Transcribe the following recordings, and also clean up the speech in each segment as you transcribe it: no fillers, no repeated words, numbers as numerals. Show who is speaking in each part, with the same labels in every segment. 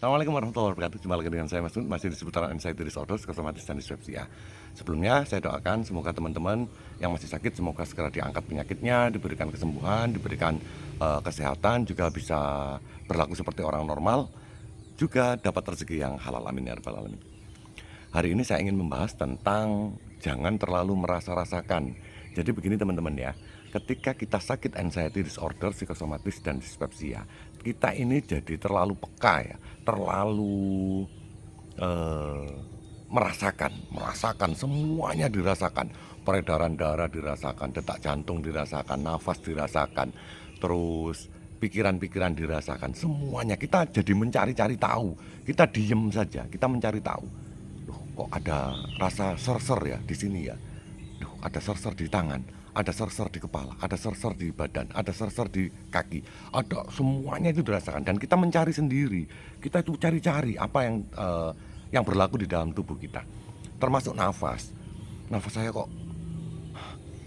Speaker 1: Assalamualaikum warahmatullahi wabarakatuh. Jumpa lagi dengan saya Mas Nun, masih di seputaran anxiety disorder, psikosomatis dan dispepsia. Sebelumnya saya doakan semoga teman-teman yang masih sakit semoga segera diangkat penyakitnya, diberikan kesembuhan, diberikan kesehatan, juga bisa berlaku seperti orang normal, juga dapat rezeki yang halal, amin ya rabbal alamin. Hari ini saya ingin membahas tentang jangan terlalu merasa-rasakan. Jadi begini teman-teman ya, ketika kita sakit anxiety disorder, psikosomatis dan dispepsia, kita ini jadi terlalu peka ya, terlalu merasakan semuanya dirasakan, peredaran darah dirasakan, detak jantung dirasakan, nafas dirasakan, terus pikiran-pikiran dirasakan, semuanya kita jadi mencari-cari tahu. Kita diem saja, kita mencari tahu. Loh, kok ada rasa ser-ser ya di sini ya? Loh, ada ser-ser di tangan, ada ser-ser di kepala, ada ser-ser di badan, ada ser-ser di kaki, ada semuanya itu dirasakan dan kita mencari sendiri. Kita itu cari-cari apa yang berlaku di dalam tubuh kita, termasuk nafas. Nafas saya kok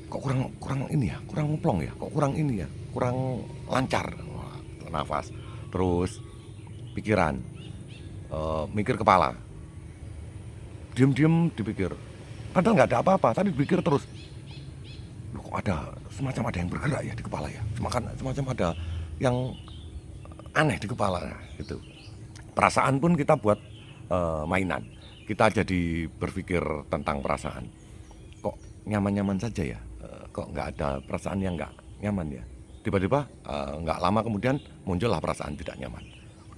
Speaker 1: kurang ini ya, kurang plong ya, kok kurang ini ya, kurang lancar. Wah, nafas. Terus pikiran, mikir kepala, diem-diem dipikir, padahal nggak ada apa-apa, tadi dipikir terus. Loh, kok ada semacam ada yang bergerak ya di kepala ya, semacam ada yang aneh di kepala gitu. Perasaan pun kita buat mainan, kita jadi berpikir tentang perasaan. Kok nyaman-nyaman saja ya, kok nggak ada perasaan yang nggak nyaman ya. Tiba-tiba nggak lama kemudian muncullah perasaan tidak nyaman,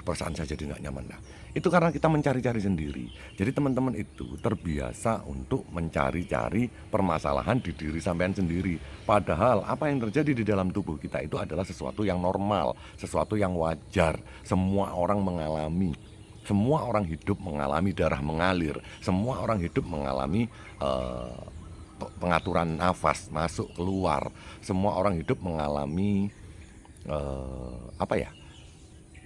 Speaker 1: perasaan saya jadi nggak nyaman. Nah, itu karena kita mencari-cari sendiri. Jadi teman-teman itu terbiasa untuk mencari-cari permasalahan di diri sampean sendiri. Padahal apa yang terjadi di dalam tubuh kita itu adalah sesuatu yang normal, sesuatu yang wajar. Semua orang mengalami, semua orang hidup mengalami darah mengalir, semua orang hidup mengalami pengaturan nafas masuk keluar, semua orang hidup mengalami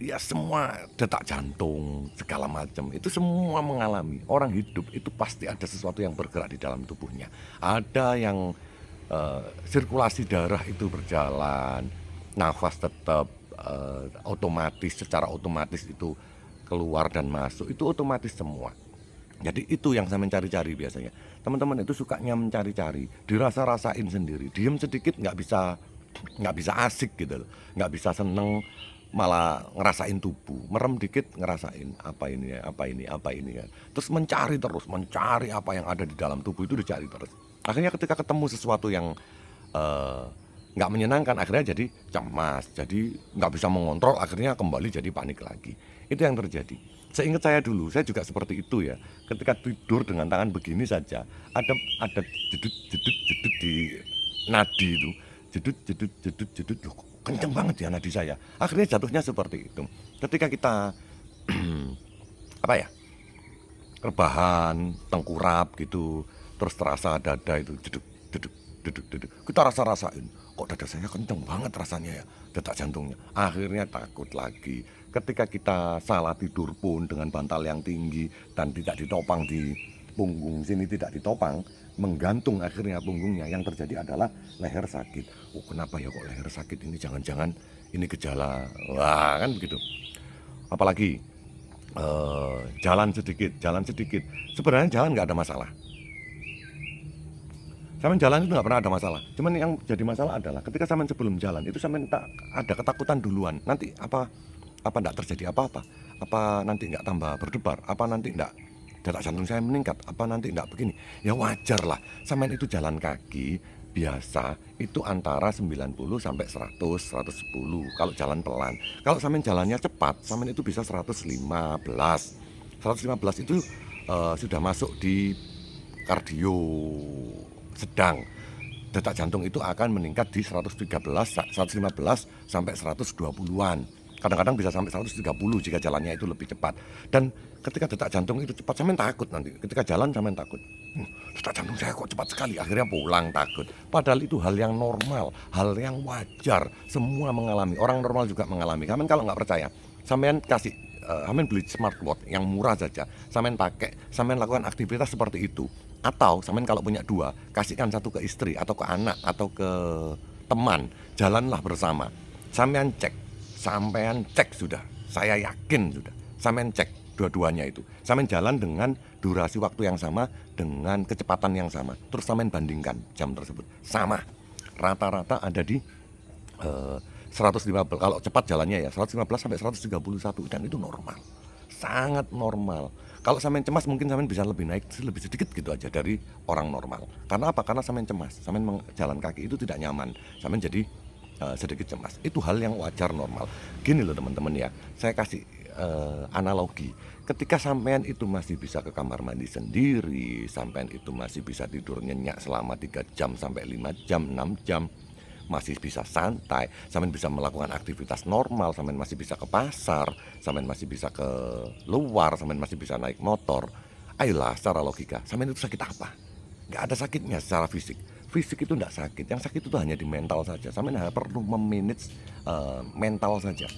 Speaker 1: ya semua detak jantung segala macam itu semua mengalami. Orang hidup itu pasti ada sesuatu yang bergerak di dalam tubuhnya. Ada yang sirkulasi darah itu berjalan, nafas tetap otomatis, secara otomatis itu keluar dan masuk, itu otomatis semua. Jadi itu yang saya mencari-cari biasanya. Teman-teman itu sukanya mencari-cari, dirasa-rasain sendiri, diem sedikit nggak bisa asik gitu loh, nggak bisa seneng, malah ngerasain tubuh, merem dikit ngerasain apa ini ya, terus mencari apa yang ada di dalam tubuh itu dicari terus. Akhirnya ketika ketemu sesuatu yang nggak menyenangkan, akhirnya jadi cemas, jadi nggak bisa mengontrol, akhirnya kembali jadi panik lagi. Itu yang terjadi. Seingat saya dulu, saya juga seperti itu ya. Ketika tidur dengan tangan begini saja, ada jedut di nadi itu, jedut, loh, kenceng banget ya nadi saya. Akhirnya jatuhnya seperti itu. Ketika kita rebahan, tengkurap gitu, terus terasa dada itu jeduk, kita rasain, kok dada saya kenceng banget rasanya ya, detak jantungnya. Akhirnya takut lagi. Ketika kita salah tidur pun dengan bantal yang tinggi dan tidak ditopang di punggung sini, tidak ditopang, menggantung akhirnya punggungnya, yang terjadi adalah leher sakit. Oh, kenapa ya kok leher sakit ini, jangan-jangan ini gejala. Wah, kan begitu. Apalagi jalan sedikit. Sebenarnya jalan nggak ada masalah. Sampean jalan itu nggak pernah ada masalah. Cuman yang jadi masalah adalah ketika sampean sebelum jalan itu sampean ada ketakutan duluan. Nanti apa enggak terjadi apa-apa? Apa nanti enggak tambah berdebar? Apa nanti enggak detak jantung saya meningkat? Apa nanti enggak begini? Ya wajar lah. Sampean itu jalan kaki biasa itu antara 90 sampai 100, 110 kalau jalan pelan. Kalau sampean jalannya cepat, sampean itu bisa 115. 115 itu sudah masuk di kardio sedang. Detak jantung itu akan meningkat di 115 sampai 120-an. Kadang-kadang bisa sampai 130 jika jalannya itu lebih cepat. Dan ketika detak jantung itu cepat, sampean takut nanti. Ketika jalan sampean takut. Detak jantung saya kok cepat sekali, akhirnya pulang takut. Padahal itu hal yang normal, hal yang wajar. Semua mengalami, orang normal juga mengalami. Sampean kalau nggak percaya, sampean sampean beli smartwatch yang murah saja, sampean pakai, sampean lakukan aktivitas seperti itu. Atau sampean kalau punya dua, kasihkan satu ke istri atau ke anak atau ke teman, jalanlah bersama. Sampean cek sudah, saya yakin sudah, Sampean cek dua-duanya itu. Sampean jalan dengan durasi waktu yang sama, dengan kecepatan yang sama. Terus sampean bandingkan jam tersebut. Sama. Rata-rata ada di 115, kalau cepat jalannya ya 115 sampai 131, dan itu normal. Sangat normal. Kalau sampean cemas mungkin sampean bisa lebih naik lebih sedikit gitu aja dari orang normal. Karena apa? Karena sampean cemas. Sampean jalan kaki itu tidak nyaman. Sampean jadi sedikit cemas. Itu hal yang wajar, normal. Gini loh teman-teman ya. Saya kasih analogi. Ketika sampean itu masih bisa ke kamar mandi sendiri, sampean itu masih bisa tidur nyenyak selama 3 jam sampai 5 jam, 6 jam, masih bisa santai, sampean bisa melakukan aktivitas normal, sampean masih bisa ke pasar, sampean masih bisa ke luar, sampean masih bisa naik motor. Ayolah, secara logika, sampean itu sakit apa? Nggak ada sakitnya secara fisik. Fisik itu nggak sakit, yang sakit itu hanya di mental saja. Sampean hanya perlu memanage mental saja.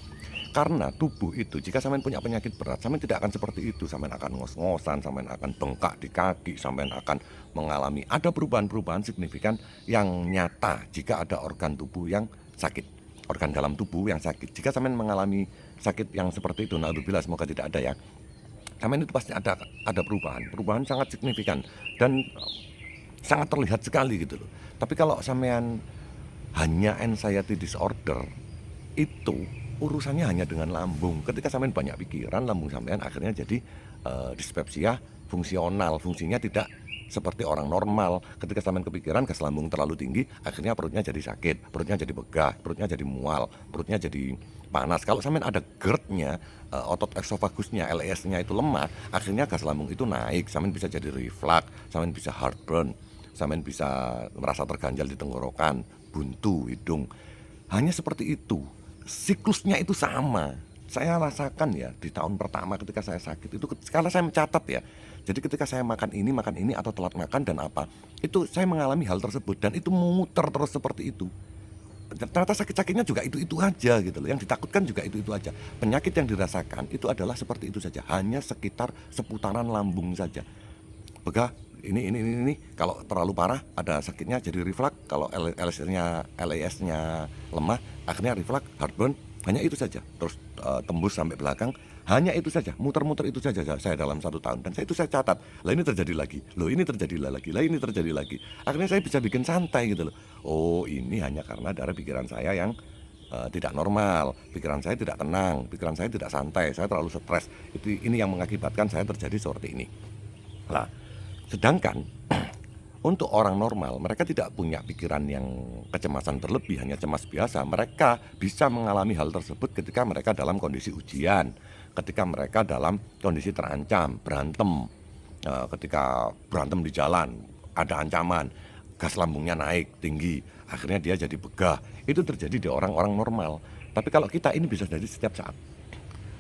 Speaker 1: Karena tubuh itu, jika sampean punya penyakit berat, sampean tidak akan seperti itu. Sampean akan ngos-ngosan, sampean akan bengkak di kaki, sampean akan mengalami ada perubahan-perubahan signifikan yang nyata jika ada organ tubuh yang sakit, organ dalam tubuh yang sakit. Jika sampean mengalami sakit yang seperti itu, naudzubillah, semoga tidak ada ya. Sampean itu pasti ada perubahan sangat signifikan dan sangat terlihat sekali gitu loh. Tapi kalau sampean hanya anxiety disorder, itu urusannya hanya dengan lambung. Ketika sampean banyak pikiran, lambung sampean akhirnya jadi dispepsia fungsional, fungsinya tidak seperti orang normal. Ketika sampean kepikiran, gas lambung terlalu tinggi, akhirnya perutnya jadi sakit, perutnya jadi begah, perutnya jadi mual, perutnya jadi panas. Kalau sampean ada GERD-nya, otot esofagusnya, LES-nya itu lemah, akhirnya gas lambung itu naik, sampean bisa jadi reflux, sampean bisa heartburn, sampean bisa merasa terganjal di tenggorokan, buntu hidung. Hanya seperti itu. Siklusnya itu sama. Saya rasakan ya di tahun pertama ketika saya sakit itu, karena saya mencatat ya. Jadi ketika saya makan ini atau telat makan dan apa, itu saya mengalami hal tersebut dan itu memutar terus seperti itu. Ternyata sakit-sakitnya juga itu aja gitu loh. Yang ditakutkan juga itu aja. Penyakit yang dirasakan itu adalah seperti itu saja, hanya sekitar seputaran lambung saja. Begah, ini kalau terlalu parah ada sakitnya jadi reflux, kalau LES-nya lemah akhirnya reflux, heartburn, hanya itu saja. Terus tembus sampai belakang, hanya itu saja, muter-muter itu saja saya dalam 1 tahun. Dan saya catat, lah ini terjadi lagi, loh ini terjadi lagi, lah ini terjadi lagi. Akhirnya saya bisa bikin santai gitu loh. Oh, ini hanya karena dari pikiran saya yang tidak normal, pikiran saya tidak tenang, pikiran saya tidak santai, saya terlalu stres. Ini yang mengakibatkan saya terjadi seperti ini. Lah, sedangkan untuk orang normal, mereka tidak punya pikiran yang kecemasan berlebih, hanya cemas biasa. Mereka bisa mengalami hal tersebut ketika mereka dalam kondisi ujian, ketika mereka dalam kondisi terancam, berantem, ketika berantem di jalan, ada ancaman, gas lambungnya naik tinggi, akhirnya dia jadi begah. Itu terjadi di orang-orang normal. Tapi kalau kita ini bisa jadi setiap saat.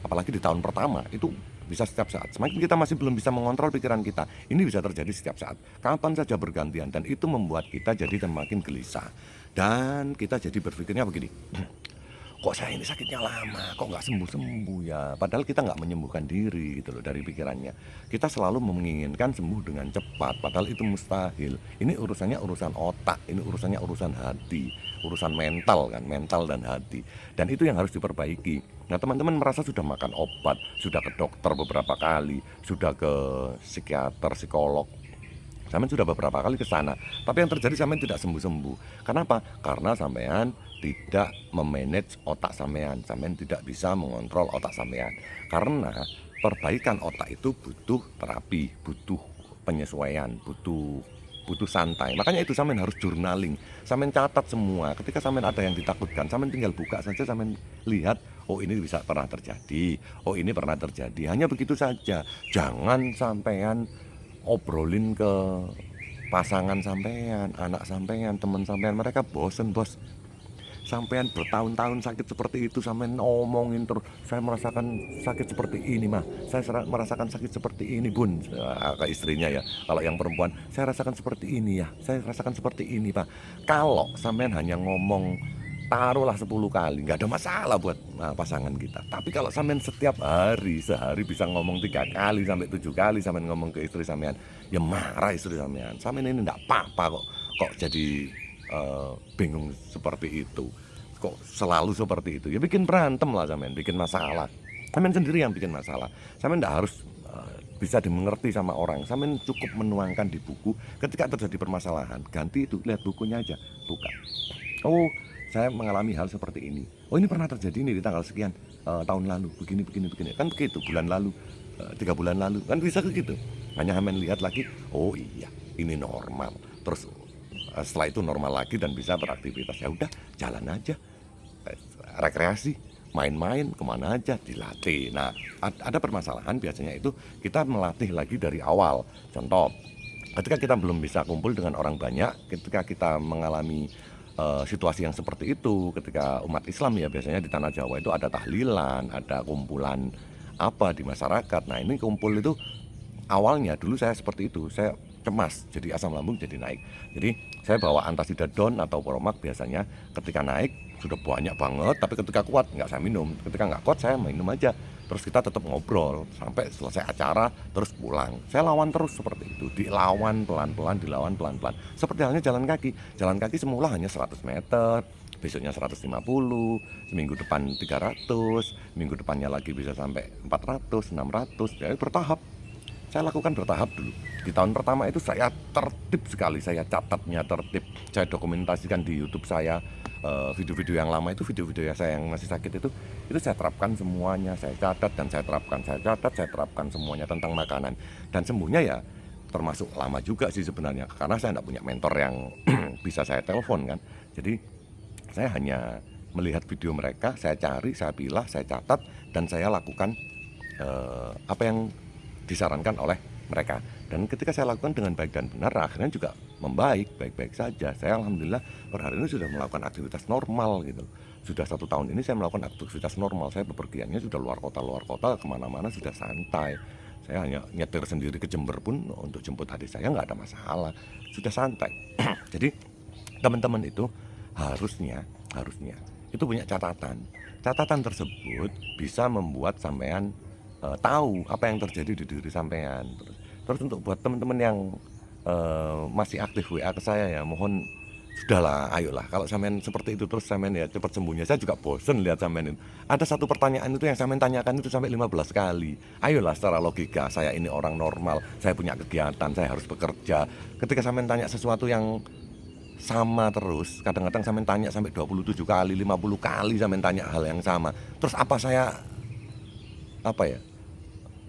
Speaker 1: Apalagi di tahun pertama, itu bisa setiap saat. Semakin kita masih belum bisa mengontrol pikiran kita, ini bisa terjadi setiap saat, kapan saja bergantian. Dan itu membuat kita jadi semakin gelisah. Dan kita jadi berpikirnya begini, kok saya ini sakitnya lama, kok nggak sembuh-sembuh ya. Padahal kita nggak menyembuhkan diri gitu loh dari pikirannya. Kita selalu menginginkan sembuh dengan cepat, padahal itu mustahil. Ini urusannya urusan otak, ini urusannya urusan hati, urusan mental kan, mental dan hati. Dan itu yang harus diperbaiki. Nah, teman-teman merasa sudah makan obat, sudah ke dokter beberapa kali, sudah ke psikiater, psikolog, sampean sudah beberapa kali ke sana, tapi yang terjadi sampean tidak sembuh-sembuh. Kenapa? Karena sampean tidak memanage otak sampean, sampean tidak bisa mengontrol otak sampean. Karena perbaikan otak itu butuh terapi, butuh penyesuaian, butuh santai. Makanya itu sampean harus journaling, sampean catat semua. Ketika sampean ada yang ditakutkan, sampean tinggal buka saja, sampean lihat, oh ini bisa pernah terjadi, oh ini pernah terjadi. Hanya begitu saja. Jangan sampean obrolin ke pasangan sampean, anak sampean, teman sampean, mereka bosen bos. Sampean bertahun-tahun sakit seperti itu, sampean ngomongin terus, saya merasakan sakit seperti ini mah, saya merasakan sakit seperti ini bun, ke istrinya ya. Kalau yang perempuan, saya rasakan seperti ini ya, saya rasakan seperti ini pak. Kalau sampean hanya ngomong taruhlah 10 kali, nggak ada masalah buat pasangan kita. Tapi kalau sampean setiap hari, sehari bisa ngomong 3 kali sampai 7 kali sampean ngomong ke istri sampean, ya marah istri sampean. Sampean ini nggak apa-apa kok jadi bingung seperti itu, kok selalu seperti itu, ya bikin berantem lah sampean, bikin masalah. Sampean sendiri yang bikin masalah. Sampean ndak harus bisa dimengerti sama orang. Sampean cukup menuangkan di buku. Ketika terjadi permasalahan, ganti itu, lihat bukunya aja, buka. Oh, saya mengalami hal seperti ini. Oh, ini pernah terjadi nih di tanggal sekian tahun lalu. Begini, begini, begini. Kan begitu, bulan lalu, 3 bulan lalu. Kan bisa begitu. Hanya sampean lihat lagi, oh iya, ini normal. Terus setelah itu normal lagi dan bisa beraktivitas. Ya udah, jalan aja. Rekreasi, main-main kemana aja, dilatih. Nah, ada permasalahan biasanya itu kita melatih lagi dari awal. Contoh, ketika kita belum bisa kumpul dengan orang banyak, ketika kita mengalami situasi yang seperti itu, ketika umat Islam ya biasanya di tanah Jawa itu ada tahlilan, ada kumpulan apa di masyarakat. Nah, ini kumpul itu awalnya dulu saya seperti itu, saya cemas, jadi asam lambung jadi naik. Jadi saya bawa antasida don atau Promax biasanya. Ketika naik sudah banyak banget, tapi ketika kuat nggak saya minum. Ketika nggak kuat saya minum aja. Terus kita tetap ngobrol sampai selesai acara, terus pulang. Saya lawan terus seperti itu, dilawan pelan-pelan, dilawan pelan-pelan. Seperti halnya jalan kaki. Jalan kaki semula hanya 100 meter, besoknya 150, seminggu depan 300, minggu depannya lagi bisa sampai 400, 600, jadi bertahap. Saya lakukan bertahap dulu. Di tahun pertama itu saya tertib sekali, saya catatnya tertib. Saya dokumentasikan di YouTube saya video-video yang lama itu, video-video saya yang masih sakit itu saya terapkan semuanya, saya catat dan saya terapkan, saya catat, saya terapkan semuanya tentang makanan. Dan sembuhnya ya termasuk lama juga sih sebenarnya, karena saya tidak punya mentor yang bisa saya telepon kan. Jadi saya hanya melihat video mereka, saya cari, saya pilah, saya catat, dan saya lakukan apa yang disarankan oleh mereka. Dan ketika saya lakukan dengan baik dan benar, akhirnya juga membaik, baik-baik saja. Saya alhamdulillah per hari ini sudah melakukan aktivitas normal gitu. Sudah 1 tahun ini saya melakukan aktivitas normal. Saya bepergiannya sudah luar kota, kemana-mana sudah santai. Saya hanya nyetir sendiri ke Jember pun untuk jemput adik saya nggak ada masalah, sudah santai. Jadi teman-teman itu harusnya itu punya catatan. Catatan tersebut bisa membuat sampean tahu apa yang terjadi di diri sampean. Terus untuk buat teman-teman yang masih aktif WA ke saya ya, mohon sudahlah, ayolah, kalau sampean seperti itu terus sampean ya cepat sembuhnya. Saya juga bosen lihat sampean itu. Ada satu pertanyaan itu yang sampean tanyakan itu sampai 15 kali. Ayolah, secara logika, saya ini orang normal, saya punya kegiatan, saya harus bekerja. Ketika sampean tanya sesuatu yang sama terus, kadang-kadang sampean tanya sampai 27 kali, 50 kali sampean tanya hal yang sama. Terus apa saya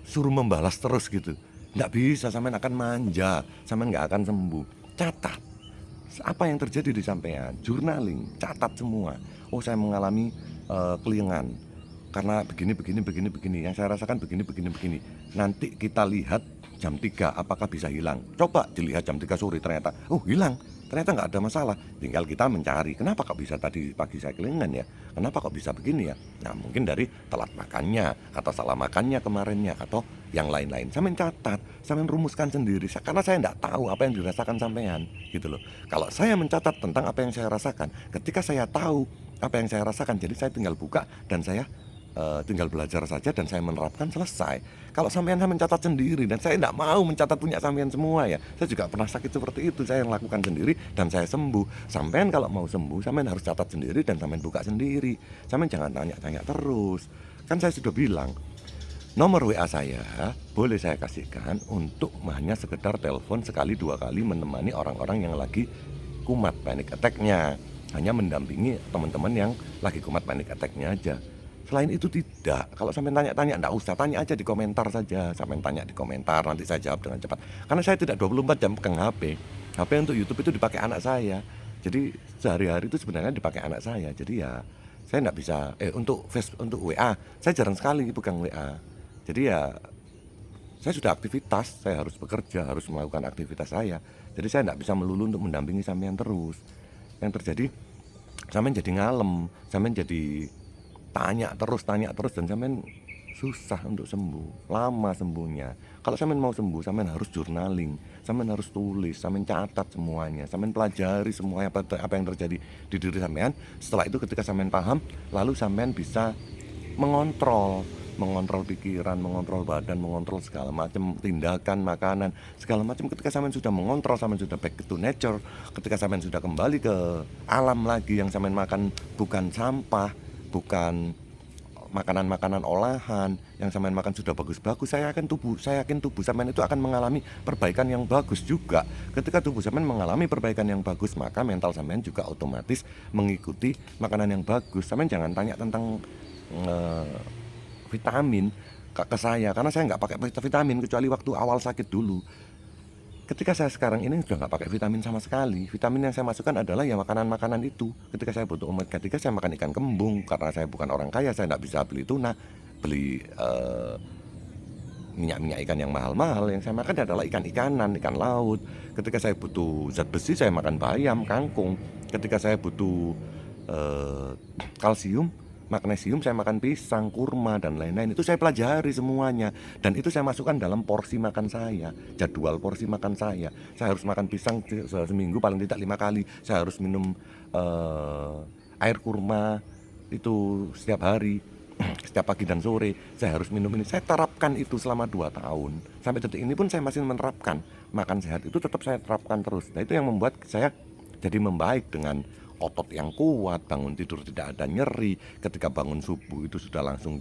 Speaker 1: suruh membalas terus gitu? Nggak bisa, sampean akan manja, sampean nggak akan sembuh. Catat apa yang terjadi di sampean, journaling, catat semua. Oh, saya mengalami kelingan karena begini, yang saya rasakan begini. Nanti kita lihat jam 3 apakah bisa hilang. Coba dilihat jam 3 sore, ternyata hilang, ternyata nggak ada masalah. Tinggal kita mencari, kenapa kok bisa tadi pagi saya kelingan ya, kenapa kok bisa begini ya. Nah, mungkin dari telat makannya, atau salah makannya kemarinnya, atau yang lain-lain. Sampean catat, sampean rumuskan sendiri, karena saya nggak tahu apa yang dirasakan sampean gitu loh. Kalau saya mencatat tentang apa yang saya rasakan, ketika saya tahu apa yang saya rasakan, jadi saya tinggal buka dan saya tinggal belajar saja dan saya menerapkan, selesai. Kalau sampean saya mencatat sendiri, dan saya tidak mau mencatat punya sampean semua ya. Saya juga pernah sakit seperti itu, saya lakukan sendiri dan saya sembuh. Sampean kalau mau sembuh, sampean harus catat sendiri dan sampean buka sendiri. Sampean jangan tanya-tanya terus. Kan saya sudah bilang, nomor WA saya boleh saya kasihkan untuk hanya sekedar telepon sekali 2 kali menemani orang-orang yang lagi kumat panic attack-nya. Hanya mendampingi teman-teman yang lagi kumat panic attack-nya aja. Selain itu tidak. Kalau sampai tanya-tanya, enggak usah, tanya aja di komentar saja. Sampai tanya di komentar, nanti saya jawab dengan cepat. Karena saya tidak 24 jam pegang HP. HP untuk YouTube itu dipakai anak saya. Jadi sehari-hari itu sebenarnya dipakai anak saya. Jadi ya saya enggak bisa untuk WA, saya jarang sekali pegang WA. Jadi ya saya sudah aktivitas, saya harus bekerja, harus melakukan aktivitas saya. Jadi saya enggak bisa melulu untuk mendampingi sampean terus. Yang terjadi sampean jadi ngalem, sampean jadi tanya terus dan sampean susah untuk sembuh, lama sembuhnya. Kalau sampean mau sembuh, sampean harus journaling, sampean harus tulis, sampean catat semuanya, sampean pelajari semuanya apa yang terjadi di diri sampean. Setelah itu ketika sampean paham, lalu sampean bisa mengontrol pikiran, mengontrol badan, mengontrol segala macam tindakan, makanan, segala macam. Ketika sampean sudah mengontrol, sampean sudah back to nature, ketika sampean sudah kembali ke alam lagi, yang sampean makan bukan sampah, bukan makanan-makanan olahan yang sampean makan sudah bagus-bagus, saya yakin tubuh sampean itu akan mengalami perbaikan yang bagus juga. Ketika tubuh sampean mengalami perbaikan yang bagus, maka mental sampean juga otomatis mengikuti makanan yang bagus. Sampean jangan tanya tentang vitamin ke saya, karena saya nggak pakai vitamin kecuali waktu awal sakit dulu. Ketika saya sekarang ini sudah nggak pakai vitamin sama sekali. Vitamin yang saya masukkan adalah ya makanan-makanan itu. Ketika saya butuh omega 3, saya makan ikan kembung. Karena saya bukan orang kaya, saya nggak bisa beli tuna, beli minyak-minyak ikan yang mahal-mahal. Yang saya makan adalah ikan-ikanan, ikan laut. Ketika saya butuh zat besi, saya makan bayam, kangkung. Ketika saya butuh kalsium, magnesium, saya makan pisang, kurma, dan lain-lain. Itu saya pelajari semuanya, dan itu saya masukkan dalam porsi makan saya, jadwal porsi makan saya. Saya harus makan pisang seminggu paling tidak 5 kali. Saya harus minum air kurma itu setiap hari, setiap pagi dan sore. Saya harus minum ini. Saya terapkan itu selama 2 tahun. Sampai detik ini pun saya masih menerapkan. Makan sehat itu tetap saya terapkan terus. Nah, itu yang membuat saya jadi membaik, dengan otot yang kuat, bangun tidur tidak ada nyeri, ketika bangun subuh itu sudah langsung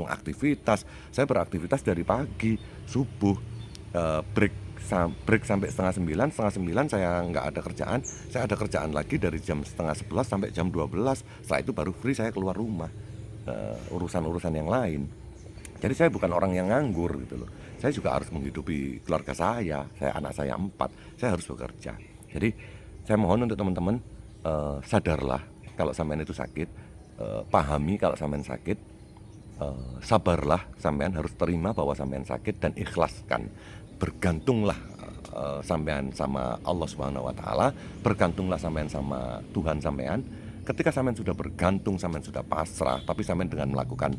Speaker 1: aktivitas. Saya beraktivitas dari pagi, subuh, break sampai setengah 9 saya nggak ada kerjaan, saya ada kerjaan lagi dari jam setengah 11 sampai jam 12. Setelah itu baru free, saya keluar rumah, urusan-urusan yang lain. Jadi saya bukan orang yang nganggur gitu loh. Saya juga harus menghidupi keluarga saya anak saya 4, saya harus bekerja. Jadi saya mohon untuk teman-teman, sadarlah kalau sampean itu sakit, pahami kalau sampean sakit, sabarlah, sampean harus terima bahwa sampean sakit dan ikhlaskan. Bergantunglah sampean sama Allah Subhanahu wa taala, bergantunglah sampean sama Tuhan sampean. Ketika sampean sudah bergantung, sampean sudah pasrah, tapi sampean dengan melakukan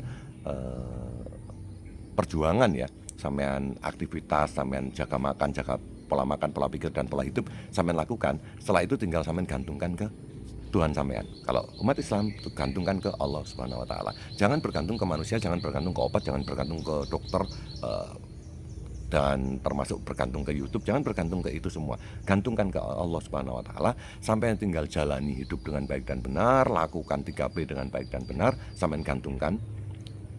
Speaker 1: perjuangan ya, sampean aktivitas, sampean jaga makan, jaga pola makan, pola pikir, dan pola hidup sampean lakukan. Setelah itu tinggal sampean gantungkan ke Tuhan sampean. Kalau umat Islam gantungkan ke Allah Subhanahu wa taala. Jangan bergantung ke manusia, jangan bergantung ke obat, jangan bergantung ke dokter, dan termasuk bergantung ke YouTube. Jangan bergantung ke itu semua. Gantungkan ke Allah Subhanahu wa taala. Sampai tinggal jalani hidup dengan baik dan benar, lakukan 3P dengan baik dan benar, sampai gantungkan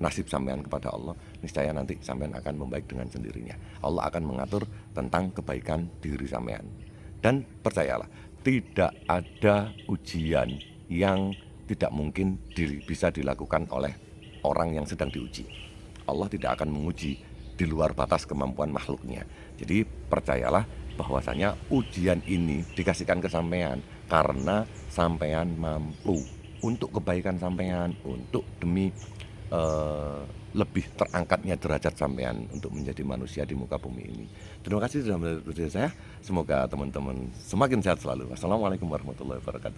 Speaker 1: nasib sampean kepada Allah. Niscaya nanti sampean akan membaik dengan sendirinya. Allah akan mengatur tentang kebaikan diri sampean. Dan percayalah, tidak ada ujian yang tidak mungkin bisa dilakukan oleh orang yang sedang diuji. Allah tidak akan menguji di luar batas kemampuan makhluknya. Jadi percayalah bahwasanya ujian ini dikasihkan ke sampean karena sampean mampu, untuk kebaikan sampean, untuk demi lebih terangkatnya derajat sampean untuk menjadi manusia di muka bumi ini. Terima kasih sudah melihat video saya. Semoga teman-teman semakin sehat selalu. Wassalamualaikum warahmatullahi wabarakatuh.